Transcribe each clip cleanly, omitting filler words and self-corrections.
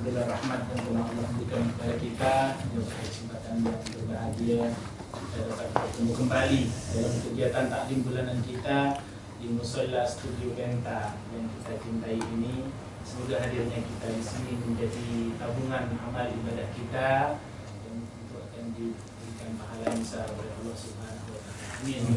alhamdulillah rahmat yang telah Allah berikan kepada kita, juga kesempatan yang berbahagia kita dapat bertemu kembali dalam kegiatan taklim bulanan kita di Musholla Studio Penta yang kita cintai ini. Semoga hadirnya kita di sini menjadi tabungan amal ibadah kita dan untuk akan diberikan pahala yang besar oleh Allah Subhanahu wa taala. Amin.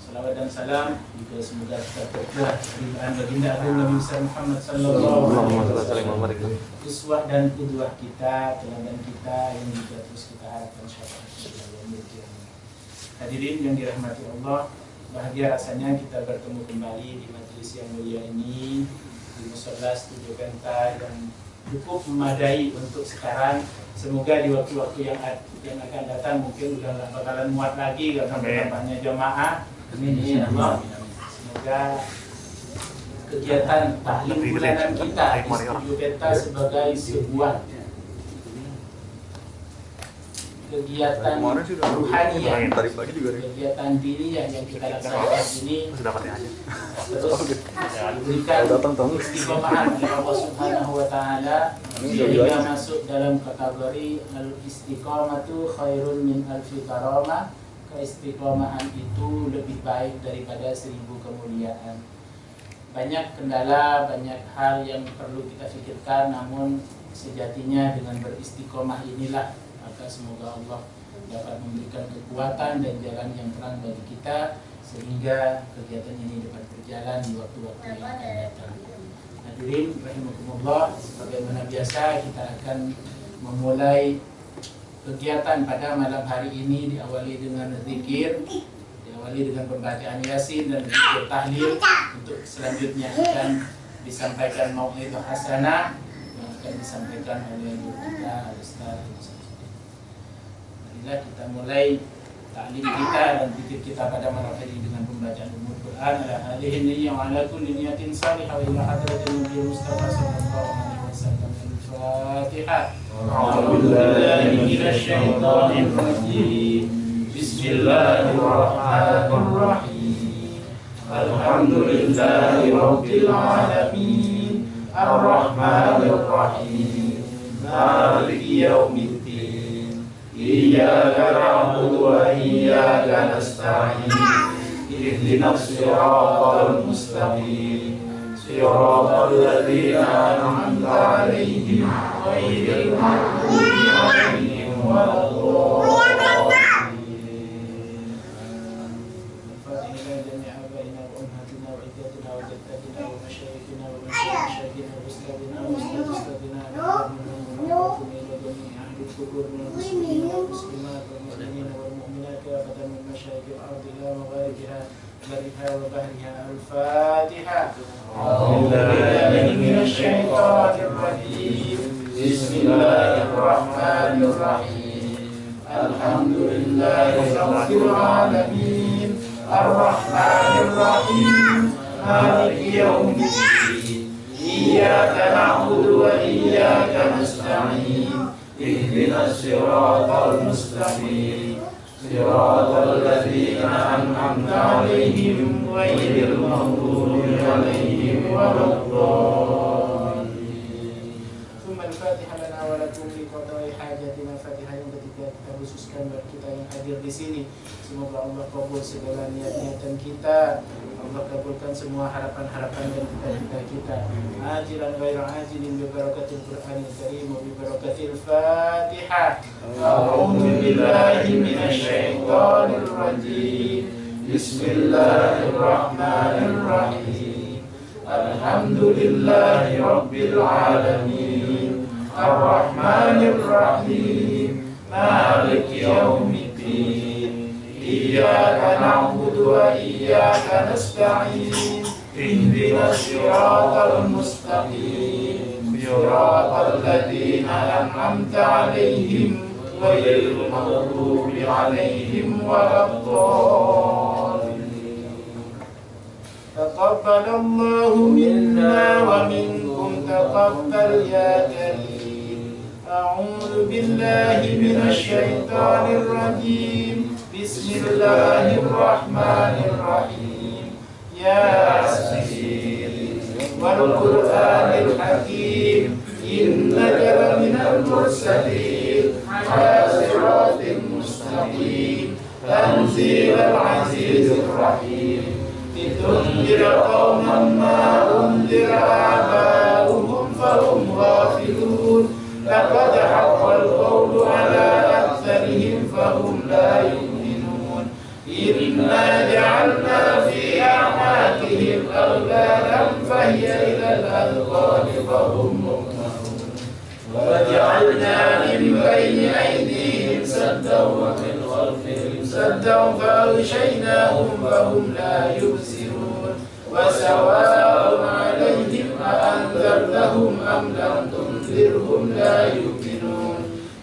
Salawat dan salam juga semoga kita terbuat keridhaan baginda Agung Nabi Muhammad sallallahu alaihi wasallam. Uswah dan qudwah kita, teladan kita yang juga terus kita harapkan syafaat yang mulia. Hadirin yang dirahmati Allah, bahagia rasanya kita bertemu kembali di majelis yang mulia ini di Musholla Studio Penta yang cukup memadai untuk sekarang. Semoga di waktu-waktu yang akan datang mungkin udah nggak bakalan muat lagi karena bertambahnya jamaah. Amin ya Allah. Semoga kegiatan taklim bulanan kita di Studio Penta sebagai sebuah kegiatan ruhaniyah, kegiatan diniyah yang kita laksanakan ini terus diberikan istiqomahan oleh Allah Subhanahu wa taala sehingga masuk dalam kategori al-istiqamatu khairun min alfi karamah. Keistiqomahan itu lebih baik daripada 1000 kemuliaan. Banyak kendala, banyak hal yang perlu kita pikirkan, namun sejatinya dengan beristiqomah inilah maka semoga Allah dapat memberikan kekuatan dan jalan yang terang bagi kita sehingga kegiatan ini dapat berjalan di waktu-waktu yang akan datang. Hadirin rahimakumullah, sebagaimana biasa kita akan memulai kegiatan pada malam hari ini diawali dengan zikir, diawali dengan pembacaan Yasin dan zikir tahlil. Untuk selanjutnya akan disampaikan mau'izah hasanah yang akan disampaikan oleh guru kita Al-Ustaz. Marilah kita mulai taklim kita dan zikir kita pada malam hari dengan pembacaan Al-Quran ala hadhihi niyyah wa ala kulli niyatin salihah wa ila hadratin Nabi Mustafa sallallahu alaihi wasallam. Al-Fatihah. A'udzu billahi minasy syaithanir rajim. Bismillahirrahmanirrahim. Alhamdulillahi rabbil alamin. Ar-Rahmanir Rahim. Maliki yaumiddin. Iyyaka na'budu wa iyyaka nasta'in. Ihdinas siratal mustaqim. Siratal ladzina an'amta 'alaihim ghairil maghdubi 'alaihim waladdallin. Al-Fatihah jami'a baina wa ummatina wa iddatina wa jaddatina wa masyayikhina wa masyayikhina wa ustadina wa ustadina الكبر من المسلمين والمسلمات والمؤمنين والمؤمنات وأبدا من مشارق الأرض إلى مغاربها برها وبحرها. الفاتحة. أعوذ بالله من الشيطان الرجيم. بسم الله الرحمن الرحيم. الحمد لله رب العالمين. الرحمن الرحيم. مالك يوم الدين. إياك نعبد وإياك نستعين. اهدنا الصراط المستقيم. صراط الذين أنعمت عليهم غير المغضوب عليهم ولا الضالين. ثم الفاتحة لنا ولكم لقضاء حاجاتنا. Fatihah yang ketiga kita khususkan buat kita yang hadir di sini. Semoga Allah kabul segala niat-niatan kita. Allah kabulkan semua harapan-harapan dan cita-cita kita. Ajilan ghairu ajilin bi barakatil Qur'anil Karim wa bi barakatil Fatihah. A'udzu billahi minasy syaithanir rajim. Bismillahirrahmanirrahim. Alhamdulillahi rabbil alamin. Ar-Rahmanir Rahim. Maliki yaumiddin. Iyyaka na'budu wa iyyaka nasta'in. Ihdinas siratal mustaqim. Siratal ladzina an'amta 'alaihim ghairil maghdubi 'alaihim waladdallin. Taqabbalallahu minna wa minkum taqabbal ya karim. A'udzu billahi minasy syaithanir rajim. Bismillahirrahmanirrahim. Yasin wal Qur'anil Hakim. إنك لمن المرسلين على صراط مستقيم تنزيل العزيز الرحيم لتنذر قوما ما أنذر آباؤهم فهم غافلون لقد حق القول على أكثرهم فهم لا يؤمنون إنا جعلنا في أعناقهم أغلالا فهي إلى الأذقان فهم مقمحون وجعلنا من بين أيديهم سدا ومن خلفهم سدا فأغشيناهم فهم لا يبصرون وسواء عليهم أأنذرتهم أم لم تنذرهم لا يؤمنون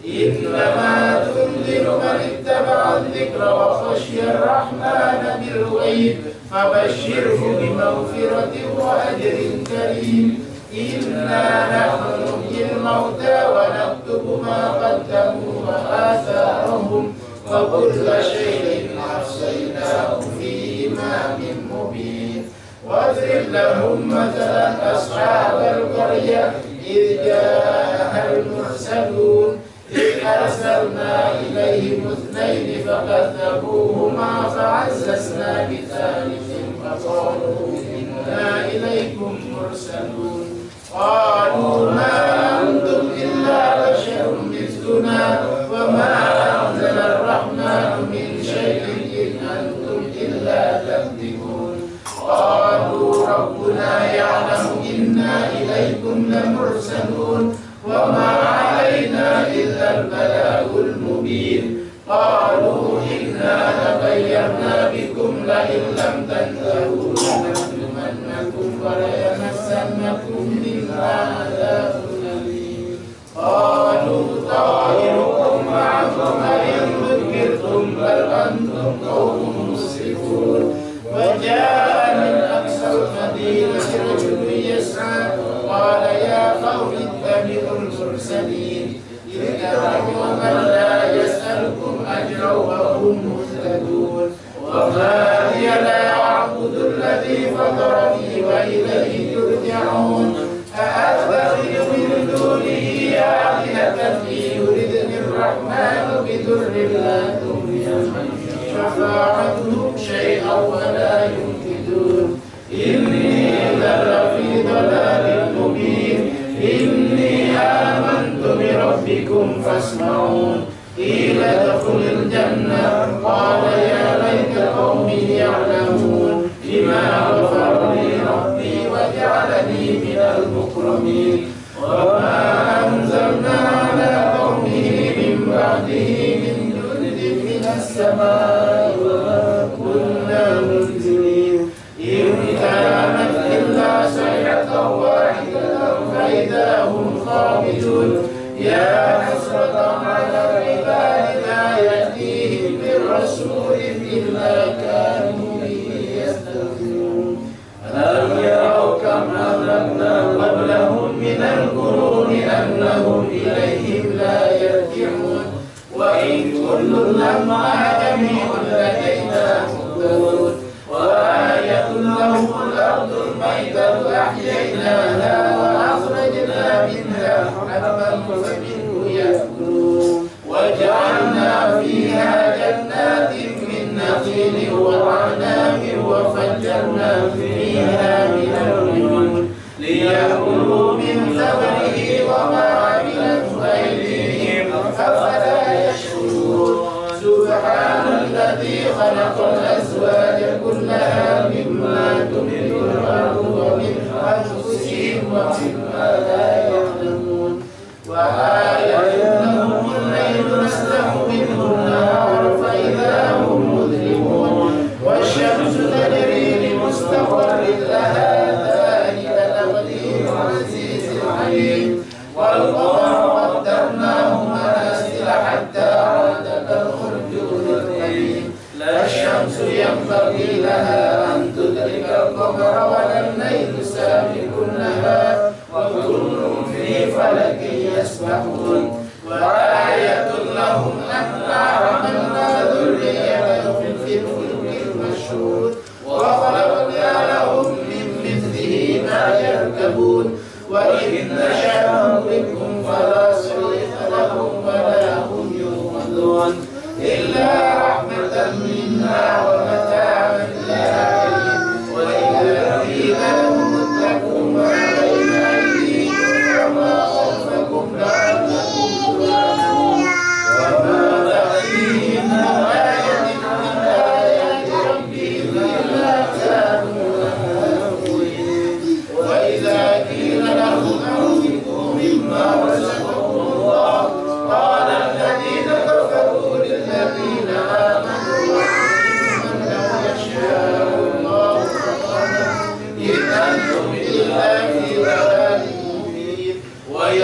إنما تنذر من اتبع الذكر وخشي الرحمن بالغيب فبشره بمغفرة وأجر كريم إنا نحن نحيي الموتى ونكتب ما قدموا وآثارهم وكل شيء أحصيناه في إمام مبين واضرب لهم مثلا أصحاب القرية إذ جاءها المرسلون إذ أرسلنا إليهم اثنين فكذبوهما فعززنا بثالث فقالوا إنا إليكم مرسلون قالوا ما أنتم إلا بشر مثلنا وما أنزل الرحمن من شيء إن أنتم إلا تكذبون قالوا ربنا يعلم إنا إليكم لمرسلون وما علينا إلا البلاغ المبين قالوا إنا تطيرنا بكم لئن لم تنتهوا لنرجمنكم وليمسنكم منا عذاب أليم قالوا طائركم معكم أئن ذكرتم بل أنتم قوم مسرفون وجاء من أقصى المدينة رجل يسعى قال يا قوم اتبعوا المرسلين اتبعوا من لا يسألكم أجرا وهم مهتدون وما لي لا أعبد الذي فطرني وإليه ترجعون أأتخذ من دونه آلهة يردني الرحمن بضر لا تغني شفاعتهم شيئا ولا ينقذون إني لفي ضلال مبين إني آمنت بربكم فاسمعون قيل ادخل الجنة قال يا ليت قومي يعلمون بما غفر لي ربي وجعلني من المكرمين وما أنزلنا على قومه من بعده من جند من السماء وما كنا منزلين إن كانت إلا صيحة واحدة فإذا هم خامدون يا حسرة على العباد لا يأتيهم بالرسول إلا كانوا به يستهزئون ألم يروا كم أهلكنا قبلهم من القرون أنهم إليهم لا يرجعون وإن كل لما جميع لدينا محضرون وآية لهم الأرض الميتة أحييناها وأخرجنا منها حبا فمنه يأكلون وجعلنا فيها جنات من نخيل وأعناب وفجرنا فيها من العيون ليأكلوا من ثمره وما عملته أيديهم أفلا يشكرون سبحان الذي خلق الأزواج كلها مما تنبت الأرض ومن أنفسهم ومما لا يعلمون وآية لهم الليل نسلخ منه النهار فإذا هم مظلمون والشمس تجري لمستقر لها ذلك تقدير العزيز العليم والقمر قدرناه منازل حتى عاد كالأرجون القديم لا الشمس ينبغي لها أن تدرك القمر ولا الليل سابق النهار وكل في فلك يسبحون وآية لهم أنا حملنا ذريتهم في الفلك المشحون وخلقنا لهم من مثله ما يركبون وإن نشأ نضرب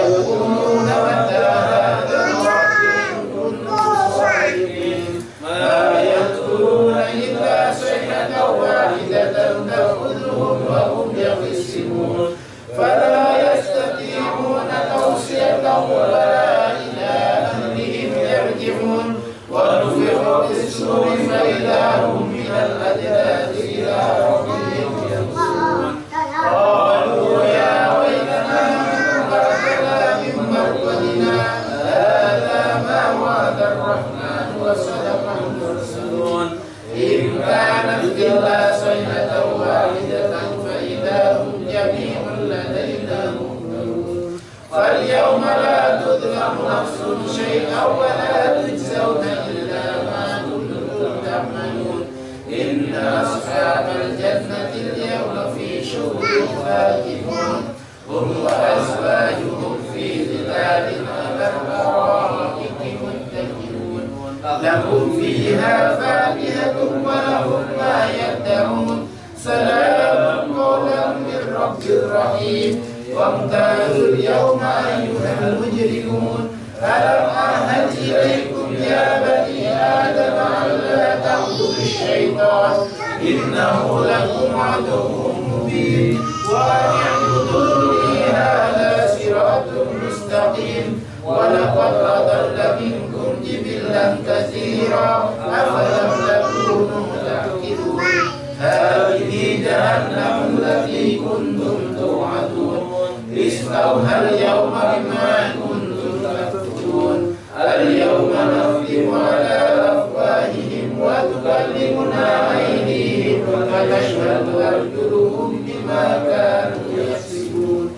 ويقولون متى هذا الوعد إن كنتم صادقين ما يذكرون إلا صيحة واحدة تأخذهم وهم يخصمون فلا يستطيعون توصية ولا إلى أهلهم يرجعون ونفخ في الصور فإذا هم من الأجداث إلى ربهم ينظرون قالوا يا ويلنا من بعثنا من مرقدنا هذا ما وعد الرحمن وصدق المرسلون إن كانت إلا صيحة واحدة فإذا هم جميع لدينا مهتدون فاليوم لا تظلم نفس شيئا ولا تجزون إلا ما كنتم تعملون إن أصحاب الجنة اليوم في شغل فاكهون هم وأزواجهم في ظلال على الأرائك متكئون لهم فيها فاكهة ولهم ما يدعون سلام قولا من رب رحيم وامتازوا اليوم أيها المجرمون ألم أعهد إليكم يا بني آدم ألا تعبدوا الشيطان إنه لكم عدو مبين وأن اعبدوني هذا صراط مستقيم ولقد أضل منكم جبلا كثيرا أفلم تكونوا تعقلون هذه جهنم التي كنتم توعدون اصلوها اليوم بما كنتم تكفرون اليوم نختم على أفواههم وتكلمنا أيديهم وتشهد أرجلهم بما كانوا يكسبون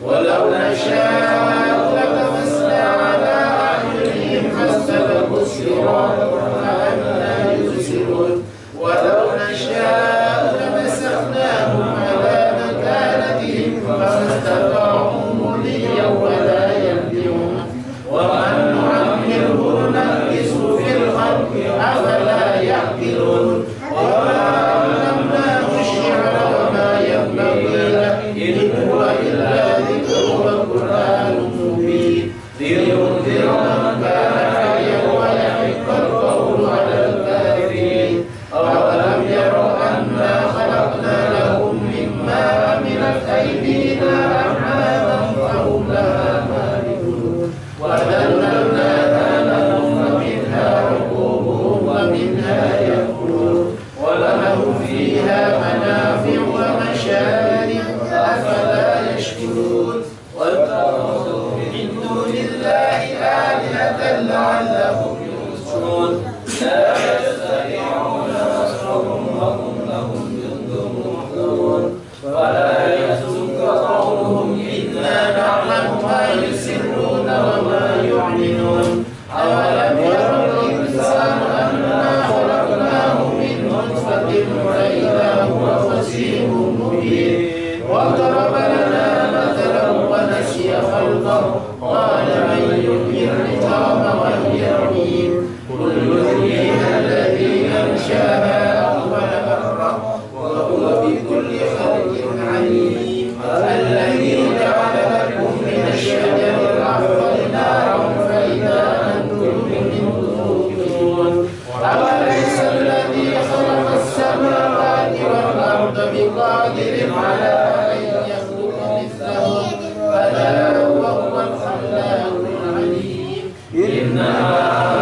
ولو نشاء لطمسنا على أعينهم فاستبقوا الصراط فأنى يبصرون ولو نشاء لمسخناهم على مكانتهم فما استطاعوا مضيا ولا يرجعون ومن نعمره ننكسه في الخلق أفلا يعقلون وما علمناه الشعر وما ينبغي له إن هو إلا ذكر وقرآن مبين لينذر من كان حيا ويحق القول على الكافرين أولم يروا أنا خلقنا لهم مما عملت أيدينا أنعاما فهم لها مالكون وذللناها لهم ومنها ركوبهم ومنها يأكلون ولهم فيها منافع ومشارب أفلا يشكرون واتخذوا من دون الله آلهة لعلهم ينصرون لا يستطيعون نصرهم وهم لهم جند محضرون ولا يحزنك قولهم إنا نعلم ما يسرون وما يعلنون أولم يروا الإنسان أنا خلقناه من نطفة فإذا هو خصيم مبين وضرب لنا مثلا ونسي خلقه قال من يحيي العظام وهي رميم قل يحييها الذي أنشاها أول مرة وهو بكل خلق عليم الذي جعل لكم من الشجر الأخضر نارا فإذا أنتم منه توقدون أوليس الذي خلق السماوات والأرض بقادر على أن يخلق مثلهم بلى وهو الخلاق العليم إنما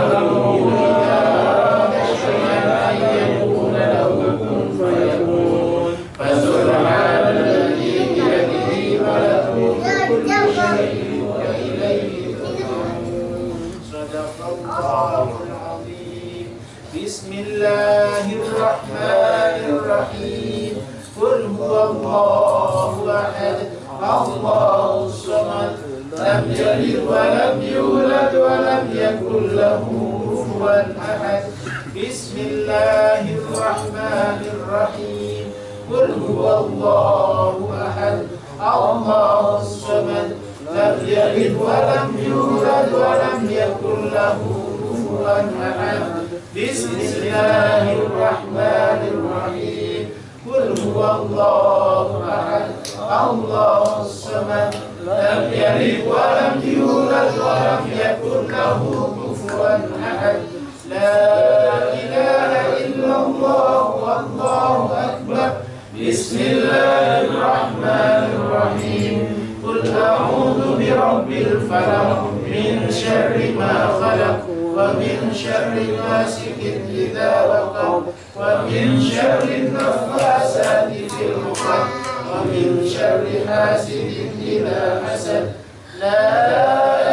أمره إذا أراد شيئا أن يقول له كن فيكون فسبحان الذي بيده ملكوت كل شيء وإليه ترجعون صدق الله العظيم بسم الله الرحمن الرحيم قل هو الله أحد الله الصمد لم يلد ولم يولد ولم يكن له كفوا أحد بسم الله الرحمن الرحيم قل هو الله أحد الله الصمد لم يلد ولم يولد ولم يكن له كفوا أحد بسم الله الرحمن الرحيم قل هو الله أحد الله الصمد لم يلد ولم يولد ولم يكن له كفوا أحد لا إله إلا الله والله أكبر بسم الله الرحمن الرحيم قل أعوذ برب الفلق من شر ما خلق ومن شر غاسق إذا وقب ومن شر النفاثات في العقد ومن شر حاسد إذا حسد لا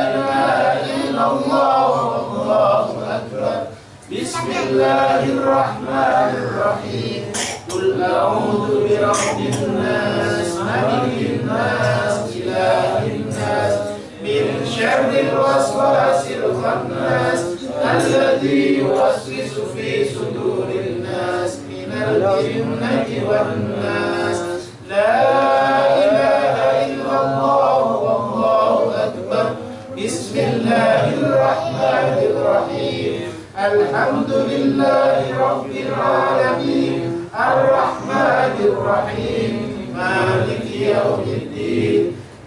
إله إلا الله والله أكبر بسم الله الرحمن الرحيم قل أعوذ برب الناس ملك الناس إله الناس من شر الوسواس الخناس الذي يوسوس في صدور الناس من الجنة والناس لا إله إلا الله والله أكبر بسم الله الرحمن الرحيم الحمد لله رب العالمين الرحمن الرحيم مالك يوم الدين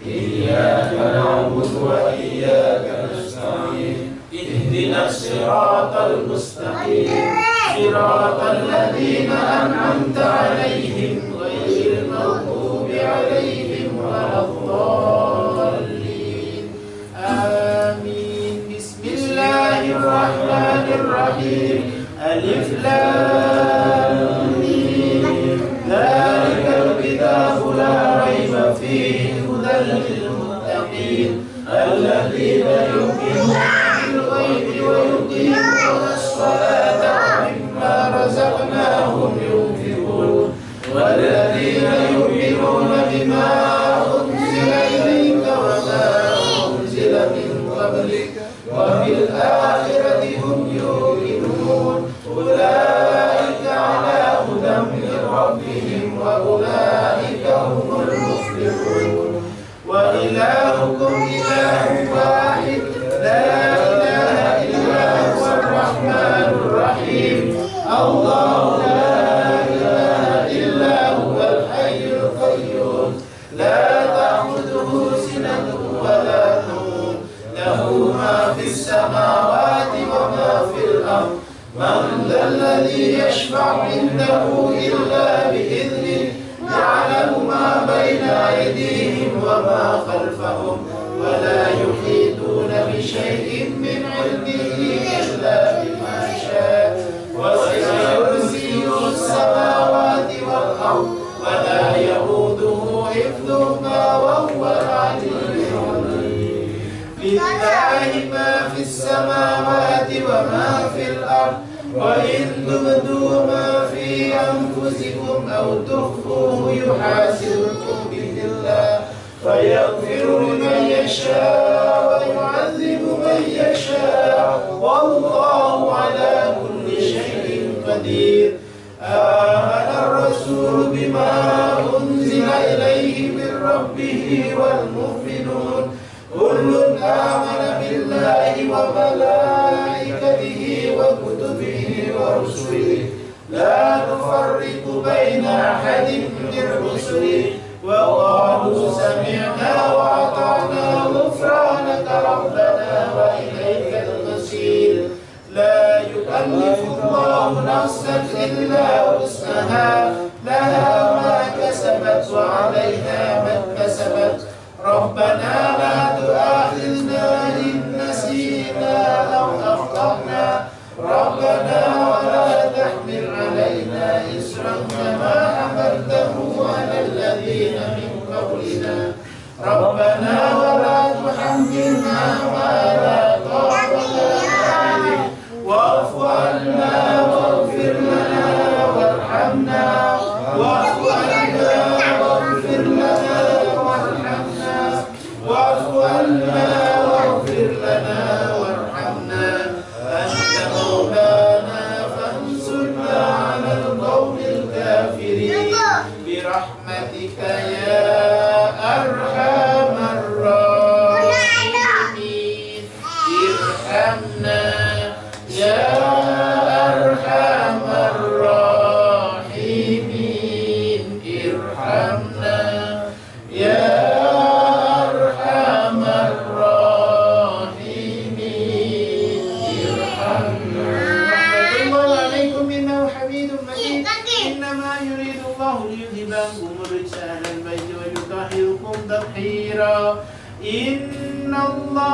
إياك نعبد وإياك نستعين اهدنا الصراط المستقيم صراط الذين أنعمت عليهم غير المغضوب عليهم ولا الضالين آمين بسم الله الرحمن الرحيم ألف لام ميم ذلك الكتاب لا ريب فيه هدى للمتقين الذين يؤمنون بالغيب ويقيمون الصلاة ومما رزقناهم ينفقون والذين يؤمنون بما أنزل إليك وما أنزل من قبلك وبالآخرة هم يوقنون أولئك على هدى من ربهم وأولئك هم المفلحون وإلهكم إله واحد لا إله إلا هو الرحمن الرحيم الله لا إله إلا هو الحي القيوم لا تأخذه سنة ولا نوم له ما في السماوات وما في الأرض من ذا الذي يشفع عنده إلا بإذنه يعلم ما بين أيديهم وما خلفهم ولا يحيطون بشيء من علمه إلا بما شاء وسع كرسيه السماوات والأرض ولا يئوده حفظهما وهو العلي العظيم لله ما في السماوات وما في الأرض وإن تبدوا ما في أنفسكم أو تخفوه يحاسبكم به الله فيغفر لمن يشاء ويعذب من يشاء والله على كل شيء قدير آمن الرسول بما أنزل إليه من ربه والمؤمنون كل آمن بالله وملائكته وكتبه ورسله لا نفرق بين أحد من رسله وقالوا سمعنا وأطعنا غفرانك ربنا وإليك المصير لا يكلف الله نفسا إلا وسعها لها ما كسبت وعليها ما اكتسبت ربنا لا تؤاخذنا إن نسينا أو أخطأنا ربنا ولا تحمل علينا إصرا كما حملته على الذين من قبلنا ربنا ولا تحملنا ما لا طاقة لنا به واعف عنا واغفر لنا وارحمنا واعف عنا واغفر لنا وارحمنا واعف عنا واغفر لنا وارحمنا أنت مولانا فانصرنا على القوم الكافرين برحمتك يا أرحم الراحمين ارحمنا يا أرحم الراحمين ارحمنا يا أرحم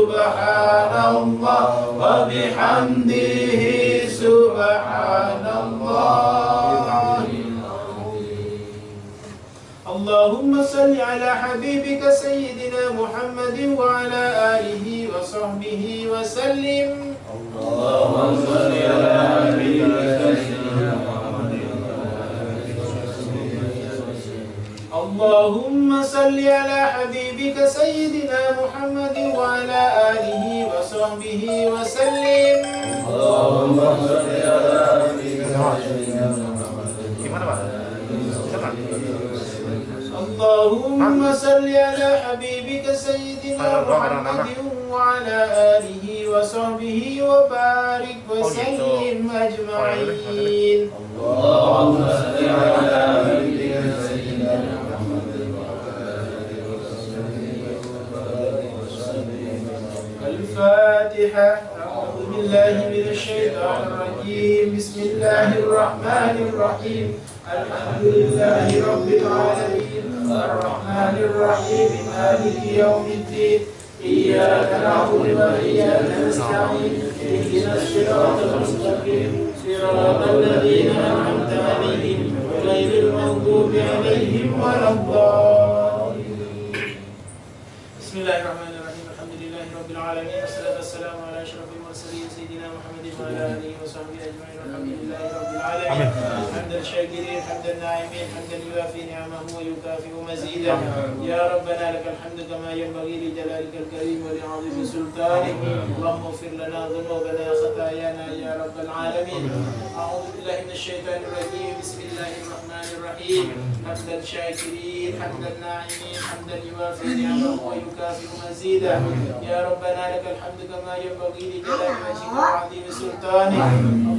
subhanallah wa bihamdihi subhanallah. Allahumma salli ala habibika sayyidina Muhammadin wa ala alihi wa sahbihi wa sallim. Allahumma salli ala habibika sayyidina Muhammadin wa ala alihi wa sahbihi wa sallim. Allahumma salli ala habibika sayyidina Muhammadin wa ala alihi wa sahbihi wa sallim. Allahumma salli ala habibika sayyidina Muhammadin. Gimana Pak? Allahumma salli ala habibika sayyidina Muhammadin wa ala alihi wa sahbihi wa barik wa sallim ajma'in. Allahumma salli ala habibika sayyidina Muhammadin wa ala alihi wa sahbihi wa barik wa sallim. Al-Fatiha. A'udzu billahi minasy syaithanir rajim. Bismillahir rahmanir rahim. Alhamdulillahi rabbil alamin. Ar-Rahmanir Rahim. Maliki yaumiddin. Iyyaka na'budu wa iyyaka nasta'in. Ihdinas siratal mustaqim. Siratal ladzina an'amta 'alaihim ghairil maghdubi 'alaihim waladdallin. Bismillahirrahmanirrahim. Alhamdulillahi rabbil alamin. Wassalatu wassalamu ala asyrafil mursalin sayyidina Muhammadin wa ala alihi wa sahbihi ajma'in. Alhamdulillahi rabbil alamin. Hamdan syakirin, hamdan na'imin, hamdan yuwafi ni'amahu wa yukafi'u mazidah. Ya Rabbana lakal hamdu kama yanbaghi li jalalikal karim wa li'azimi sultanik. Allahumma ighfir lana dhunubana khatayana ya rabbal alamin. A'udzu billahi minasy syaithanir rajim. Bismillahirrahmanirrahim. Hamdan syakirin, hamdan na'imin, hamdan yuwafi ni'amahu wa yukafi'u mazidah. Ya Rabbana lakal hamdu kama yanbaghi li jalali wajhika wa 'azimi sultanik.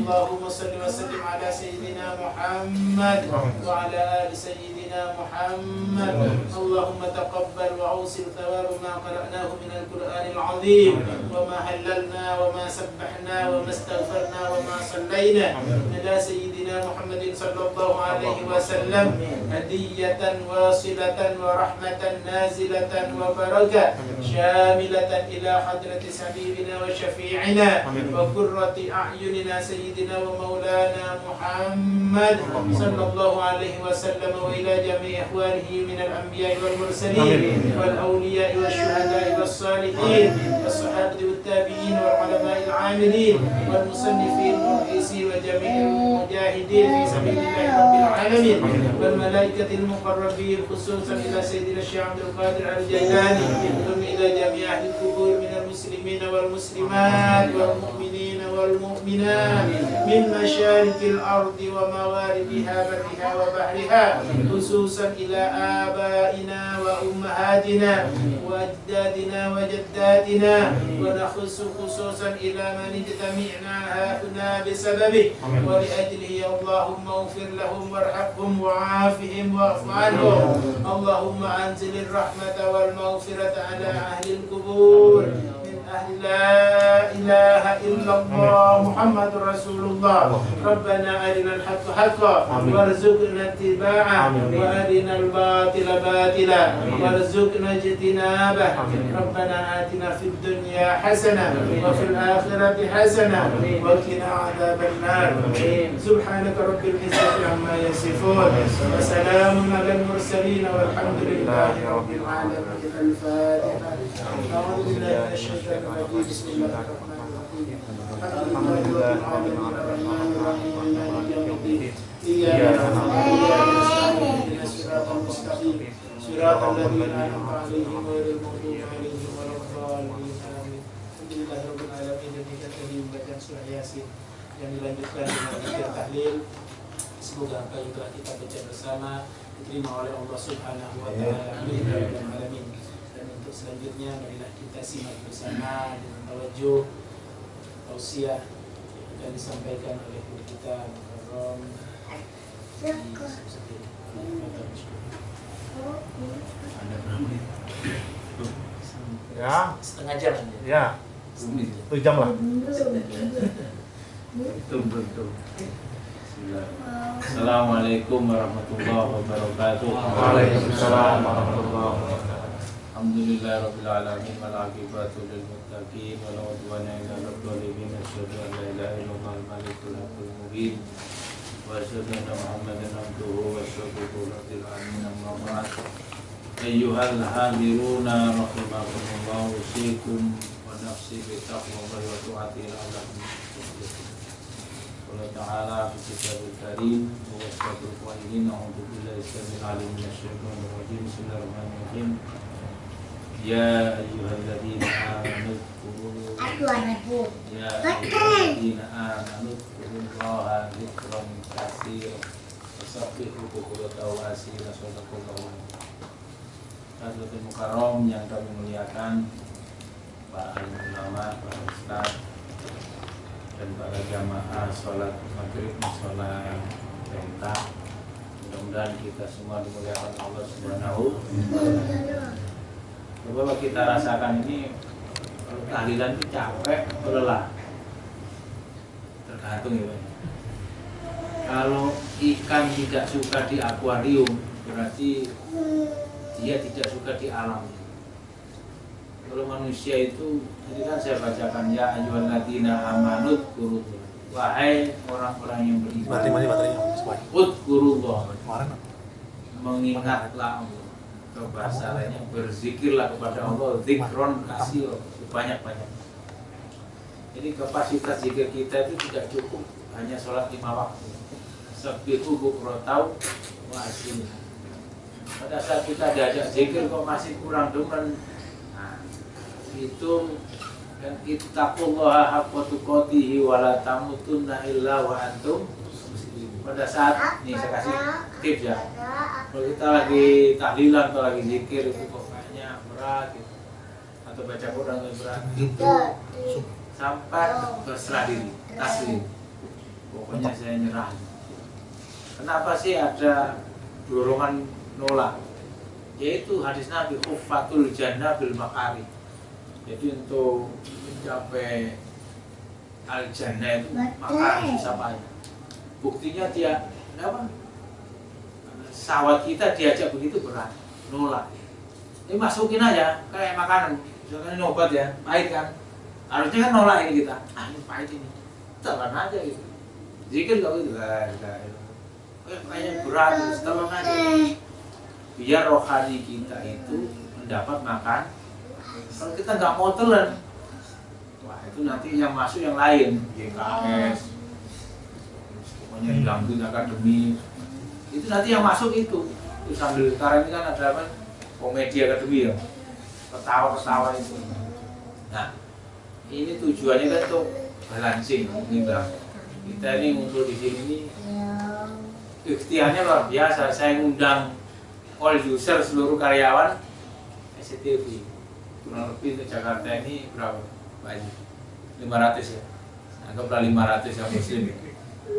Allahumma salli wa sallim ala sayyidina Muhammad wa ala ali sayyidina Muhammad. Allahumma taqabbal wa awsil thawab ma qara'nahu min al-Qur'anil 'azim wa ma hallalna wa ma sabbahna wa ma astaghfarna wa ma sallayna ila sayyidina Muhammadin sallallahu alaihi wasallam hadiyatan wasilatan wa rahmatan nazilatan wa barakah syamilatan ila hadrati habibina wa syafi'ina wa qurrati a'yunina sayyidina wa maulana Muhammad sallallahu alaihi wasallam wa ila jami' ikhwanihi min al-anbiya'i wal mursalin wal awliya'i wash syuhada'i was salihin was sahabati wat tabi'in wal ulama'il 'amilin wal musannifin mu'isi wa jami'il mujahidin fi sabilillahi rabbil alamin wal malaikatil muqarrabin khususan ila sayyidina Syekh Abdul Qadir Al-Jailani thumma ila jami' ahli al-qubur min al-muslimin wal muslimat wal mu'minin wal mu'minat min masharikil ardi wa mawaribiha barriha wa bahriha khususan ila abaina wa ummahatina wa ajdadina wa jaddatina wa nakhussu khususan ila man ijtami'na hahuna bisababih wa li ajlihi Allahumma ighfir lahum warhamhum wa'afihim wa'fu anhum. Allahumma anzilir rahmata wal maghfirata ala ahli al-qubur لا إله إلا الله محمد رسول الله. ربنا أرنا الحق حقا وارزقنا اتباعه وأرنا الباطل باطلا وارزقنا اجتنابه. ربنا آتنا في الدنيا حسنة وفي الآخرة حسنة وقنا عذاب النار. سبحانك رب العزة عما يصفون وسلام على المرسلين والحمد لله رب العالمين. الفاتحة. أعوذ بالله من الشيطان الرجيم. بسم الله الرحمن الرحيم. الحمد لله رب العالمين الرحمن الرحيم مالك يوم الدين. إياك نعبد وإياك نستعين اهدنا الصراط المستقيم صراط الذين أنعمت عليهم غير المغضوب عليهم ولا الضالين آمين. الحمد لله رب العالمين. Demikian tadi bacaan surah Yasin yang dilanjutkan dengan zikir tahlil. Semoga apa yang telah kita baca bersama diterima oleh Allah Subhanahu wa taala. Amin ya rabbal alamin. Dan untuk selanjutnya marilah kita simak bersama dengan tawajuh tausiah yang disampaikan oleh guru kita Mukarram ya setengah jam ya 1 jam lah. Betul. Assalamualaikum warahmatullahi wabarakatuh. Waalaikumsalam warahmatullahi wabarakatuh. Alhamdulillahirabbil alamin wal aqibatu lil muttaqin wa la udwana illa 'alal zalimin. Asyhadu an la ilaha illallah al-malikul haqqul mubin wa asyhadu anna Muhammadan abduhu wa syafi'uhu amin. Amma ba'd. Ayyuhal hadiruna rahimakumullah, usikum wa nafsi bi taqwallahi wa ta'atihi la'allakum tuflihun. Allah Ta'ala fi kitabil karim wa asyrafil qailin a'udzu billahi samil alim minasyaitonir rajim. Bismillahirrahmanirrahim. Ya ayyuhalladzina amanu ya ayyuhalladzina amanu dzkurullaha dzikran katsiran wasabbihu bukratan wa asila. Shadaqallahu. Hadirin mukarram yang kami muliakan, para ulama, para ustaz, dan para jamaah sholat maghrib, sholat perintah. Mudah-mudahan kita semua dimuliakan Allah Subhanahu wa Ta'ala. Coba kita rasakan ini, kalau tahlilan itu capek atau lelah, tergantung ya Pak. Kalau ikan tidak suka di akuarium, berarti dia tidak suka di alam. Kalau manusia itu, jadi kan saya bacakan, ya ayyuhalladzina amanu dzkurullah, wahai orang-orang yang beriman, udzkurullah, mengingatlah Allah. Atau bahasa lainnya, berzikirlah kepada Allah, zikron kasih banyak-banyak. Jadi kapasitas zikir kita itu tidak cukup hanya sholat 5 waktu. Sabbihu bukratan wa asila. Pada saat kita diajak zikir kok masih kurang demen, nah, itu dan ittaqullaha haqqa tuqatih wa la tamutunna illa wa antum muslimun. Pada saat nih saya kasih tips ya, kalau kita lagi tahlilan atau lagi zikir itu kok kayaknya berat gitu, atau baca Quran berat itu, sampai berserah diri, taslim, pokoknya saya nyerah. Kenapa sih ada dorongan nolak? Yaitu hadis Nabi, khuffatul jannah bil makari. Jadi untuk mencapai al jannah itu makari susah payah. Buktinya dia apa? Sahabat kita diajak begitu berat, nolak. Ini masukin aja kayak makanan, misalkan ini obat ya, pahit kan? Harusnya kan nolak ini kita. Ah ini pahit ini, telan aja gitu. Zikir gak gitu, kayaknya berat, telan aja. Biar rohani kita itu mendapat makan. Kalau kita nggak mau telan, wah itu nanti yang masuk yang lain, GKS, pokoknya gangguin akademi. Itu nanti yang masuk itu sambil sekarang ini kan ada apa? Komedi akademi ya, ketawa-ketawa itu. Nah, ini tujuannya kan untuk balancing, imbang. Kita ini ngumpul di sini ini, ikhtiarnya luar biasa. Saya ngundang all user seluruh karyawan SCTV. Kurang lebih untuk Jakarta ini berapa? Banyak. 500 ya. Anggaplah 500 yang muslim.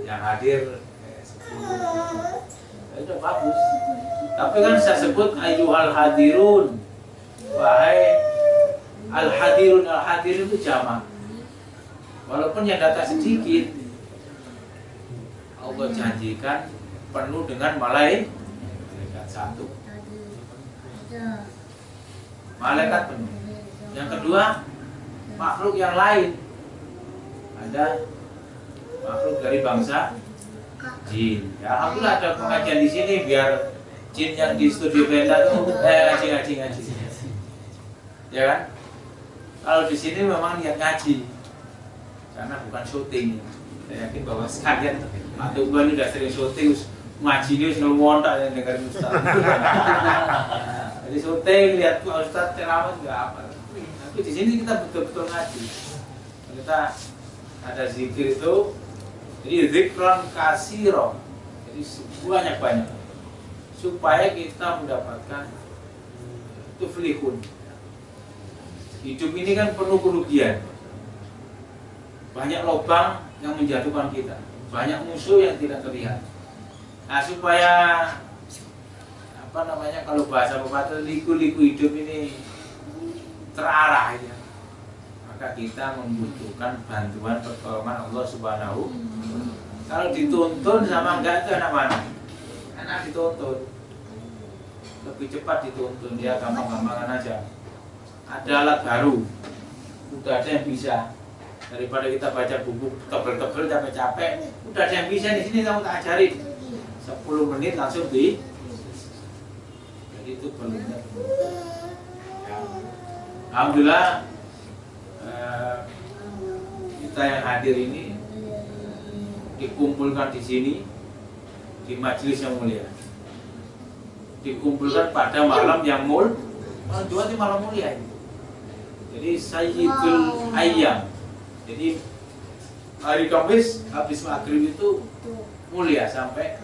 Yang hadir 10. Itu bagus. Tapi kan saya sebut ayyuhal hadirun. Wahai al-hadirun, al-hadirun itu jamak. Walaupun yang datang sedikit, Allah janjikan penuh dengan malaikat satu. Malaikat penuh. Yang kedua, makhluk yang lain. Ada makhluk dari bangsa jin. Ya, alhamdulillah ada pengajian di sini biar jin yang di studio Benda tuh ngaji. Ya kan? Kalau di sini memang niat ngaji. Karena bukan syuting. Saya yakin bahwa sekalian atau gua ini udah sering syuting, ngaji ini ngelwon tak yang dengerin Ustaz. Jadi syuting lihat Pak Ustaz ceramah nggak apa. Tapi di sini kita betul-betul ngaji. Kita ada zikir itu, jadi zikran kasiro, jadi banyak supaya kita mendapatkan tuflihun. Hidup ini kan penuh kerugian, banyak lubang yang menjatuhkan kita, banyak musuh yang tidak terlihat. Nah supaya apa namanya, kalau bahasa pepatah, liku-liku hidup ini terarah ya, maka kita membutuhkan bantuan pertolongan Allah Subhanahu. Kalau dituntun sama enggak itu enak mana? Enak dituntun. lebih cepat dituntun, ya gampang-gampangan aja. Ada alat baru, udah ada yang bisa. Daripada kita baca buku tebel-tebel capek-capek, udah ada yang bisa di sini, kamu tak ajarin 10 menit langsung di. Jadi itu perlunya. Ya. Alhamdulillah kita yang hadir ini dikumpulkan di sini di majelis yang mulia, dikumpulkan pada malam yang dua di malam mulia ini. Jadi Sayyidul Ayyam, jadi hari Kamis habis maghrib itu mulia sampai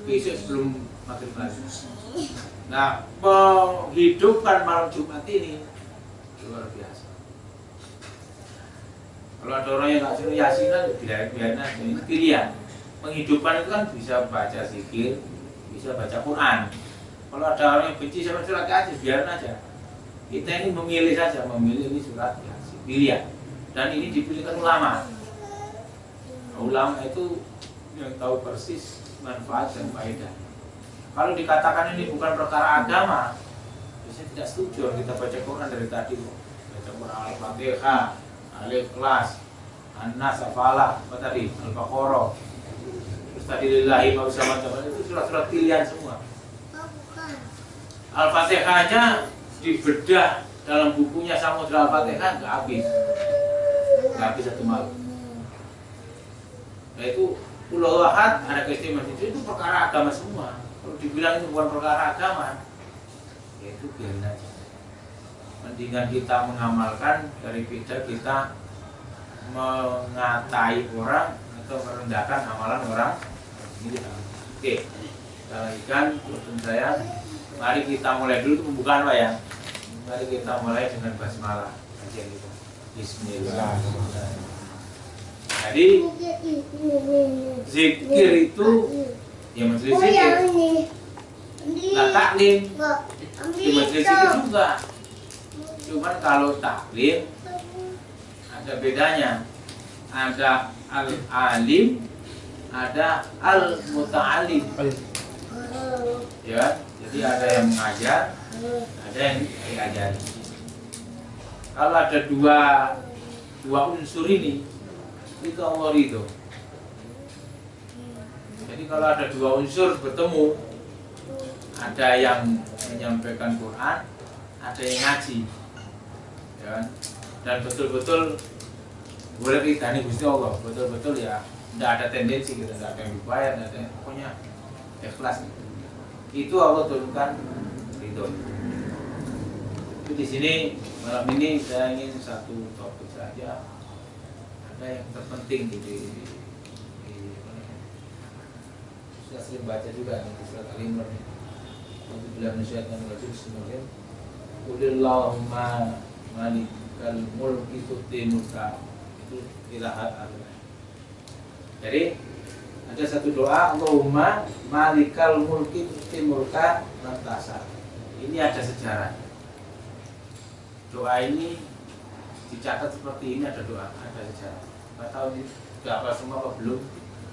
besok sebelum maghrib lagi. Nah, menghidupkan malam Jumat ini luar biasa. Kalau ada orang yang nggak suruh yasinan, biarin aja. Ini pilihan. Menghidupkan itu kan bisa baca zikir, bisa baca Quran. Kalau ada orang yang benci sama surat yasin, biarin aja. Kita ini memilih saja, memilih ini surat yasin, pilihan. Dan ini dipilihkan ulama. Ulama itu yang tahu persis manfaat dan faedah. Kalau dikatakan ini bukan perkara agama, saya tidak setuju. Kita baca Quran dari tadi, baca Quran Al-Fatihah, Al-Ikhlas, An-Nas, Al-Falaq, apa tadi? Al-Baqarah. Terus tadi lillahi ma usamata, itu surat-surat pilihan semua. Al-Fatihah aja dibedah dalam bukunya Samudra Al-Fatihah nggak habis satu malam. Nah itu Pulau Ahad ada keistimewaan itu perkara agama semua. Kalau dibilang itu bukan perkara agama, ya itu biarin aja. Mendingan kita mengamalkan daripada kita mengatai orang atau merendahkan amalan orang. Oke, kita lanjutkan tujuan saya. Mari kita mulai dulu, itu pembukaan Pak ya. Mari kita mulai dengan basmalah kajian kita. Bismillahirrahmanirrahim. Jadi zikir itu ya majelis zikir. Nah taklim di majelis zikir juga. Cuman kalau taklim ada bedanya. Ada al-alim, ada al-muta'alim. Ya, jadi ada yang mengajar, ada yang diajari. Kalau ada dua unsur ini, itu Allah ridho. Jadi kalau ada dua unsur bertemu, ada yang menyampaikan Quran, ada yang ngaji, ya, dan betul-betul boleh ridhani Gusti Allah, betul-betul ya, tidak ada tendensi kita, tidak ada yang dibayar, tidak ada yang, pokoknya ikhlas. Itu Allah turunkan ridho. Itu di sini malam ini saya ingin satu topik saja. Ada yang terpenting di sudah sering baca juga di surat Al-Imran. Alhamdulillah mensyaitan rajim semoga Qulillahumma malikal mulki tu'ti mulka. Itu ilahat Allah. Jadi ada satu doa, Allahumma malikal mulki tu'ti mulka lantasa. Ini ada sejarah. Doa ini dicatat seperti ini, ada doa, ada sejarah. Nggak tahu ini sudah apa semua apa belum.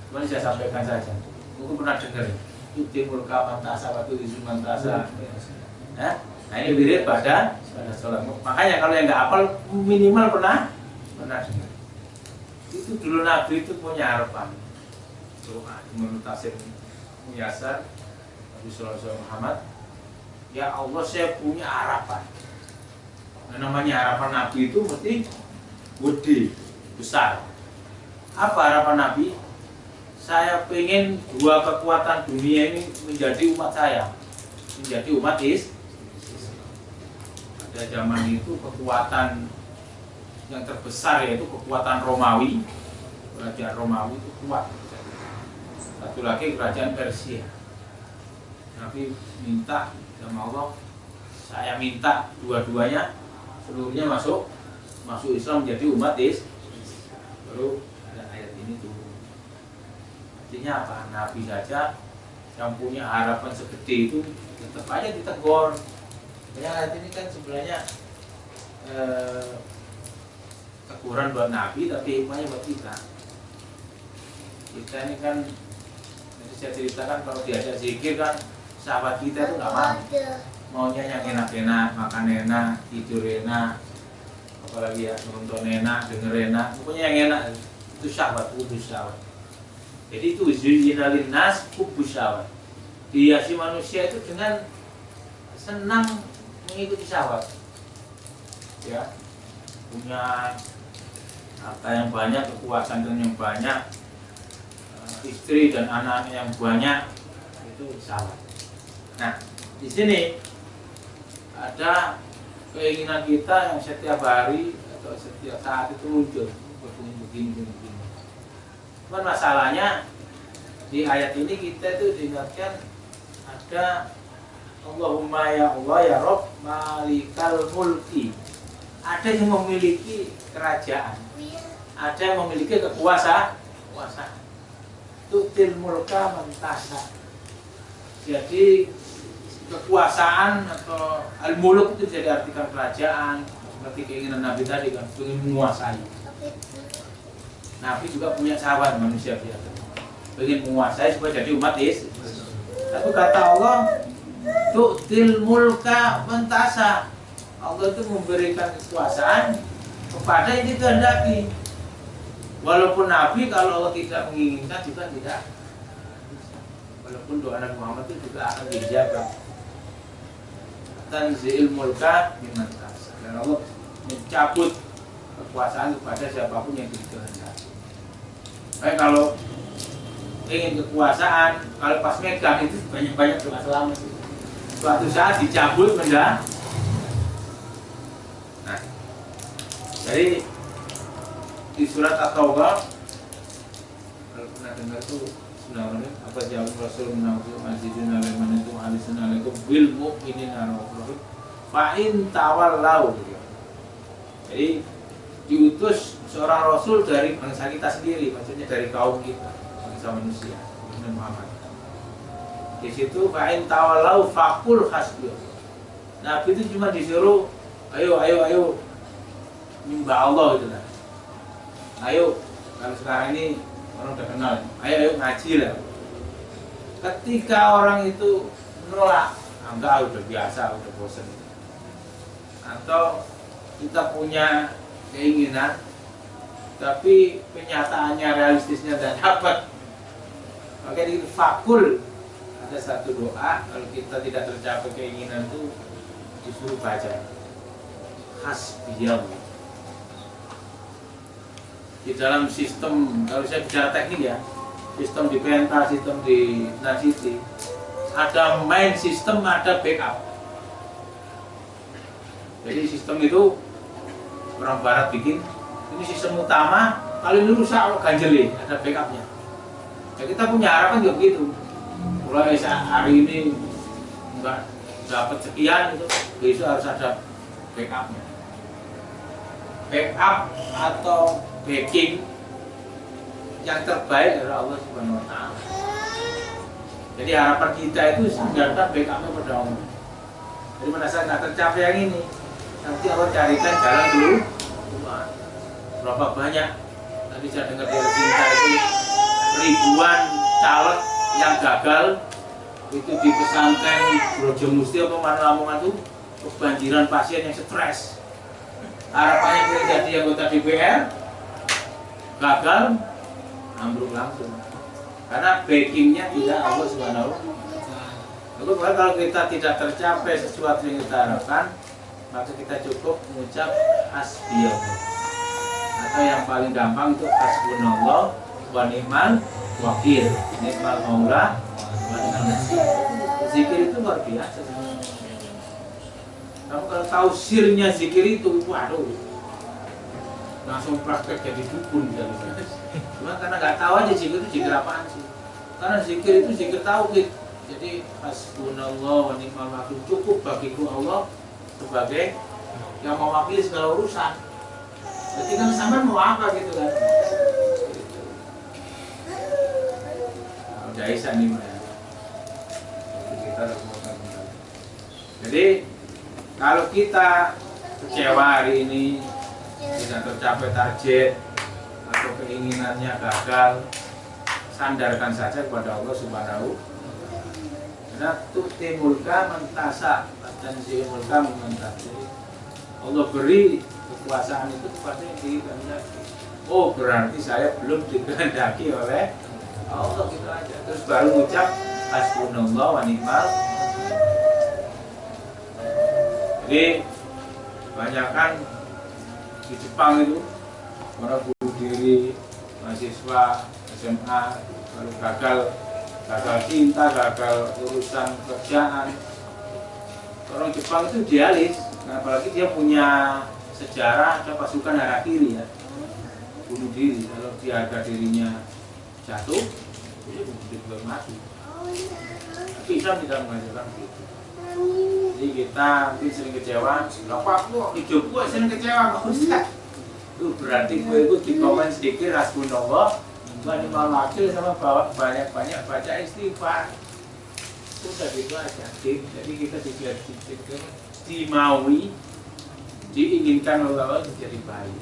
Cuma saya sampaikan saja. Mungkin pernah dengar ya. Tu'ti mulka lantasa, waktu isu lantasa. Nah ini mirip pada sholat. Makanya kalau yang nggak hafal minimal pernah dengar. Itu dulu Nabi itu punya harapan. Doa menurut tafsir Muyassar Nabi Sallallahu Alaihi Muhammad, ya Allah saya punya harapan. Nah, namanya harapan Nabi itu mesti gede, besar. Apa harapan Nabi? Saya pengen dua kekuatan dunia ini menjadi umat saya, menjadi umat Islam. Pada zaman itu kekuatan yang terbesar yaitu kekuatan Romawi, kerajaan Romawi itu kuat. Satu lagi kerajaan Persia. Nabi minta sama Allah, saya minta dua-duanya seluruhnya masuk Islam menjadi umat Islam. Baru ada ayat ini turun. Artinya apa? Nabi saja yang punya harapan segede itu tetap aja ditegur. Yang ayat ini kan sebenarnya teguran buat Nabi, tapi hikmahnya buat kita. Kita ini kan, nanti saya ceritakan kalau diajak zikir kan sahabat kita itu nggak mau, maunya yang enak-enak, makan enak, tidur enak, apalagi ya nonton enak, denger enak, pokoknya yang enak. Itu syahwat, hubus syahwat. Jadi itu zuyyinalin nas hubus syahwat. Dihiasi manusia itu dengan senang mengikuti syahwat. Ya, punya harta yang banyak, kekuasaan yang banyak, istri dan anak-anak yang banyak, itu syahwat. Nah, di sini ada keinginan kita yang setiap hari atau setiap saat itu muncul begini. Cuman masalahnya di ayat ini kita itu diingatkan ada Allahumma ya Allah ya Rabb malikal mulki. Ada yang memiliki kerajaan, ada yang memiliki kekuasaan. Tu'til mulka man tasha. Jadi kekuasaan atau al-muluk itu bisa diartikan kerajaan, seperti keinginan Nabi tadi kan, ingin menguasai. Nabi juga punya sahabat manusia biasa, ingin menguasai supaya jadi umat Yesus. Tapi kata Allah, tu'til mulka man tasha. Allah itu memberikan kekuasaan kepada yang dikehendaki. Walaupun Nabi kalau Allah tidak menginginkan juga tidak. Walaupun doa Nabi Muhammad itu juga akan dijawab. Tanzil mulka mimman tasha. Dan Allah mencabut kekuasaan kepada siapapun yang dikehendaki. Baik, kalau ingin kekuasaan, kalau pas megang itu banyak-banyak doa selamat. Suatu saat dicabut benda. Nah, jadi di surat At-Taubah kalau pernah dengar itu sebenarnya apa jawab Rasul menawar azizun alaiman itu alisun alaikum bil mu'minin ar-rahim fa in tawallau. Jadi diutus seorang rasul dari bangsa kita sendiri, maksudnya dari kaum kita, bangsa manusia, Nabi Muhammad. Di situ fa in tawallau faqul hasbi. Nabi itu cuma disuruh ayo nyembah Allah gitu lah. Ayo, kalau sekarang ini orang udah kenal, ayo ngaji lah. Ketika orang itu menolak, enggak, udah biasa, udah bosan. Atau kita punya keinginan, tapi kenyataannya realistisnya tidak dapat. Maka di fakul ada satu doa, kalau kita tidak tercapai keinginan itu disuruh baca hasbiyallah. Di dalam sistem, kalau saya bicara teknik ya, sistem di Penta, sistem di Nasiti, ada main sistem, ada backup. Jadi sistem itu orang barat bikin, ini sistem utama, kalau ini rusak ganjeli, ada backupnya. Ya kita punya harapan juga begitu. Mulai hari ini enggak dapat sekian, itu besok harus ada backupnya. Backup atau backing yang terbaik dari Allah Subhanahu wa Ta'ala. Jadi harapan kita itu sangatlah backupnya pada Allah. Jadi pada saat nggak tercapai yang ini, nanti Allah carikan jalan dulu. Berapa banyak? Tadi saya dengar di Cinta itu ribuan caleg yang gagal itu di pesantren Brojo Musti apa Lamongan itu kebanjiran pasien yang stres. Harapannya boleh jadi anggota DPR, gagal, ambruk langsung. Karena backingnya tidak Allah Subhanahu wa Ta'ala. Kalau kita tidak tercapai sesuatu yang kita harapkan, maka kita cukup mengucap hasbiyallah. Atau yang paling gampang itu hasbunallah wa ni'mal wakil, ni'mal maula wa ni'mal nasir. Zikir itu luar biasa. Kamu kalau tahu sirnya zikir itu, waduh, langsung praktek jadi dukun gitu. Cuma karena nggak tahu aja zikir itu zikir apaan sih. Karena zikir itu zikir tauhid. Jadi hasbunallah wa ni'mal wakil, cukup bagiku Allah sebagai yang mewakili segala urusan. Jadi kan sampean mau apa gitu kan? Udah isa nih Mbak. Kita harus mau. Jadi kalau kita kecewa hari ini, tidak tercapai target atau keinginannya gagal, sandarkan saja kepada Allah Subhanahu. Nah, tu'ti mulka mentasa dan si mulka mentasa. Allah beri kekuasaan itu kepada yang dikehendaki. Oh, berarti saya belum dikehendaki oleh Allah, gitu aja. Terus baru ucap hasbunallah wa ni'mal. Jadi kebanyakan di Jepang itu orang bunuh diri, mahasiswa SMA lalu gagal cinta, gagal urusan kerjaan. Orang Jepang itu idealis, nah, apalagi dia punya sejarah ada pasukan harakiri ya, bunuh diri. Kalau dia harga dirinya jatuh, dia bunuh diri mati. Tapi Islam tidak mengajarkan begitu. Jadi kita mungkin sering kecewa, kenapa aku hidup gue sering kecewa, Pak Ustaz? Itu berarti gue ikut di komen sedikit hasbunallah wa ni'mal wakil sama bawa banyak-banyak baca istighfar. Sudah gitu aja. Jadi kita dimaui, diinginkan oleh Allah menjadi baik.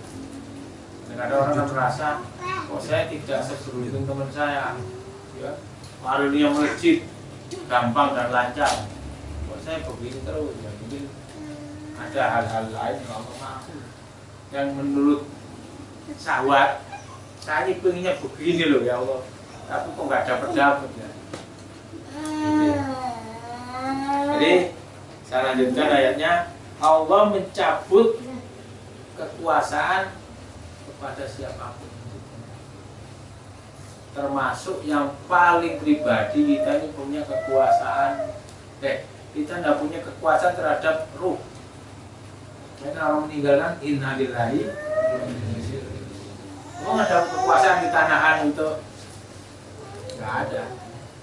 Dan ada orang yang merasa, oh saya tidak seberuntung teman saya, ya, hari yang melejit, gampang dan lancar. Kok saya begini terus, ya mungkin ada hal-hal lain yang Allah mampu. Yang menurut syahwat, saya ini pengennya begini loh ya Allah, tapi kok nggak dapat ya. Jadi saya lanjutkan ayatnya. Allah mencabut kekuasaan kepada siapapun, termasuk yang paling pribadi. Kita ini punya kekuasaan, kita tidak punya kekuasaan terhadap ruh. Karena orang meninggalkan innalillahi. Oh, ada kekuasaan di tanahan untuk nggak ada.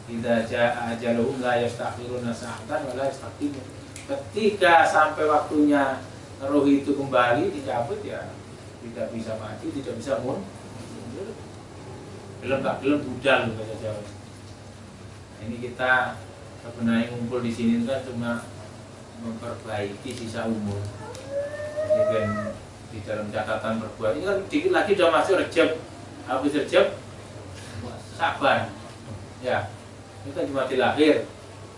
Tidak ajaluhum la yastakhiruna sa'atan wa la yastaqdimun. Ketika sampai waktunya roh itu kembali dicabut, ya tidak bisa mati, tidak bisa mundur. Belum budal bahasa Jawa. Ini kita sebenarnya ngumpul di sini kan cuma memperbaiki sisa umur. Ini kan di dalam catatan berbuat. Ini kan dikit lagi udah masuk Rejab. Habis Rejab Saban. Ya. Kita cuma dilahir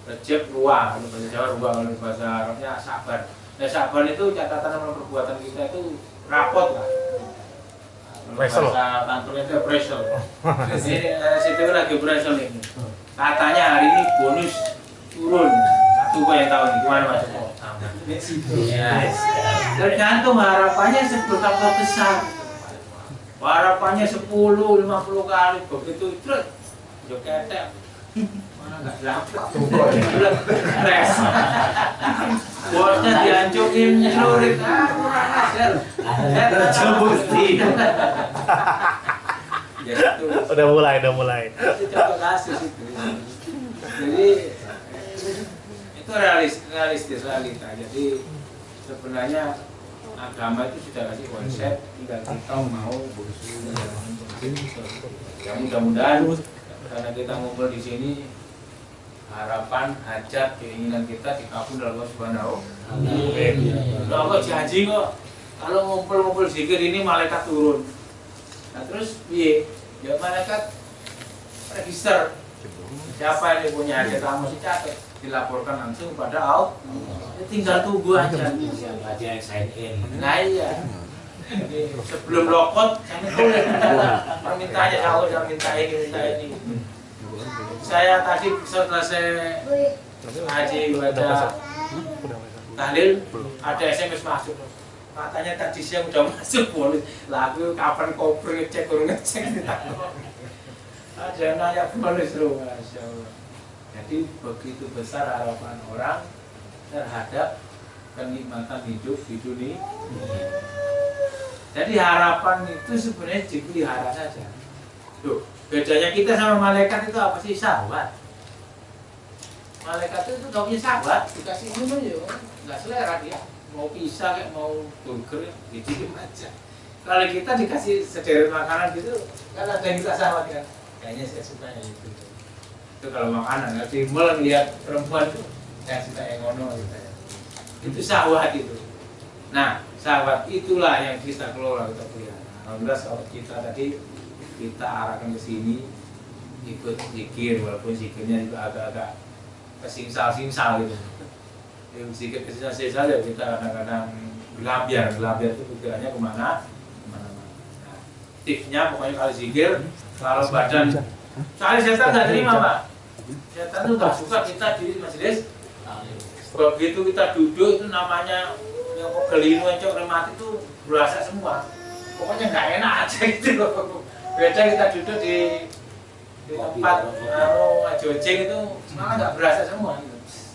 Rejab Ruah, kalau bahasa Jawa Ruah, kalau bahasa Arabnya Saban. Nah, Saban itu catatan sama perbuatan kita itu rapot lah. Bahasa kantornya itu Bresel. Ini situ lagi Bresel ini. Katanya hari ini bonus turun. Satu yang tahu nih gimana Mas Joko? Ya. Tergantung harapannya seberapa besar. Harapannya 10, 50 kali begitu terus joketek. Mana nggak dapat? Stres. Bosnya dianjukin celurit, kurang ajar. Saya terjebak. Udah mulai. Itu coba kasus itu. Jadi itu realistis realita. Jadi sebenarnya agama itu sudah kasih konsep, tinggal kita mau ya mudah-mudahan karena kita ngumpul di sini, harapan, hajat, keinginan kita dikabul oleh Allah Subhanahu wa Ta'ala. Allah janji kok kalau ngumpul-ngumpul zikir ini malaikat turun. Nah terus piye? Ya malaikat register siapa yang punya hajat kamu sih catat, dilaporkan langsung pada Allah. Tinggal tunggu aja. Siapa aja yang sign in. Nah iya. Jadi sebelum lokot kami tulis permintaannya Allah, yang minta ini. Saya tadi selesai ngaji baca tahlil, ada SMS masuk. Katanya tadi siang udah masuk bonus. Lah aku kapan koper ngecek kurang ngecek. Ada nanya bonus loh, Masya Allah. Jadi begitu besar harapan orang terhadap kenikmatan hidup di dunia. Jadi harapan itu sebenarnya dipelihara saja. Loh, bedanya kita sama malaikat itu apa sih? Sahabat. Malaikat itu gak punya sahabat, dikasih minum ya, nggak selera dia. Mau pisah kayak mau burger, dikirim aja. Kalau kita dikasih sederet makanan gitu, kan ada yang kita sahabat kan. Kayaknya saya suka yang itu. Itu kalau makanan, kalau di mall lihat perempuan tuh, saya suka yang ngono gitu. Itu sahabat itu. Nah, sahabat itulah yang kita kelola, kita pelihara. Alhamdulillah sahabat kita tadi kita arahkan ke sini ikut zikir, walaupun zikirnya juga agak-agak kesingsal-singsal gitu. Yang sedikit kesingsal-singsal ya kita kadang-kadang berlambiar itu pikirannya kemana. Nah, tipsnya pokoknya kalau zikir, kalau badan, soalnya setan nggak terima Pak. Setan itu nggak suka kita di majelis. Begitu kita duduk itu namanya yang gelinu encok remat itu berasa semua. Pokoknya nggak enak aja gitu. Beda kita duduk di tempat jojeng itu malah nggak berasa semua.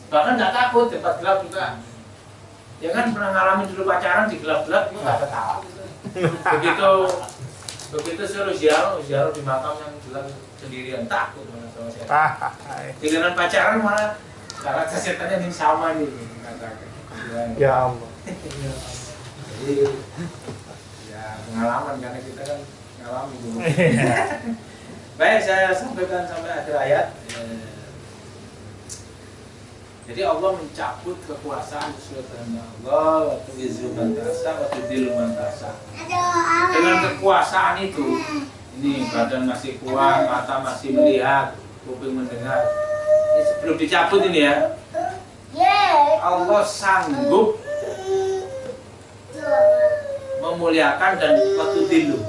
Bahkan nggak takut tempat gelap juga. Ya kan pernah ngalamin dulu pacaran di gelap-gelap itu nggak ketawa. Begitu suruh ziarah di makam yang gelap sendirian takut sama saya. Giliran pacaran malah karakter setannya yang sama nih. Ya Allah. Jadi ya pengalaman karena kita kan ngalami dulu. Baik, saya sampaikan sampai akhir ayat. Jadi Allah mencabut kekuasaan sesuai kehendak Allah, wa tu'izzu man tasha wa tudhillu man tasha. Dengan kekuasaan itu, ini badan masih kuat, mata masih melihat, kuping mendengar. Ini sebelum dicabut ini ya. Allah sanggup memuliakan dan watudillu.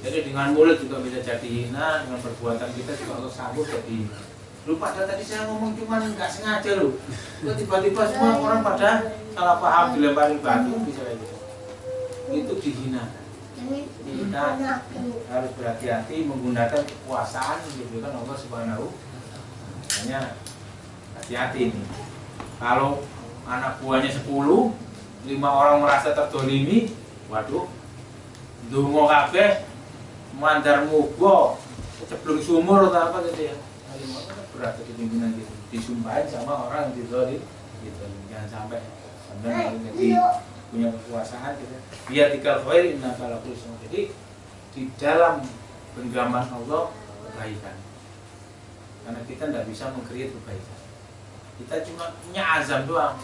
Jadi dengan mulut juga bisa jadi hina, dengan perbuatan kita juga Allah sanggup jadi. Lupa tadi saya ngomong cuman nggak sengaja loh. Tiba-tiba semua orang pada salah paham dilempari batu bisa gitu. Itu dihinakan. Kita harus berhati-hati menggunakan kekuasaan yang diberikan Allah Subhanahu. Makanya hati-hati ini. Kalau anak buahnya 10, 5 orang merasa terdolimi, waduh, dungo kabeh, mandar mugo, ceblung sumur atau apa gitu ya. Berat jadi pimpinan gitu, disumpahin sama orang yang dizolim gitu. Jangan sampai sampai jadi punya kekuasaan gitu. Biar tikal khair inna kala kulli. Jadi di dalam genggaman Allah kebaikan. Karena kita tidak bisa meng-create kebaikan. Kita cuma punya azam doang.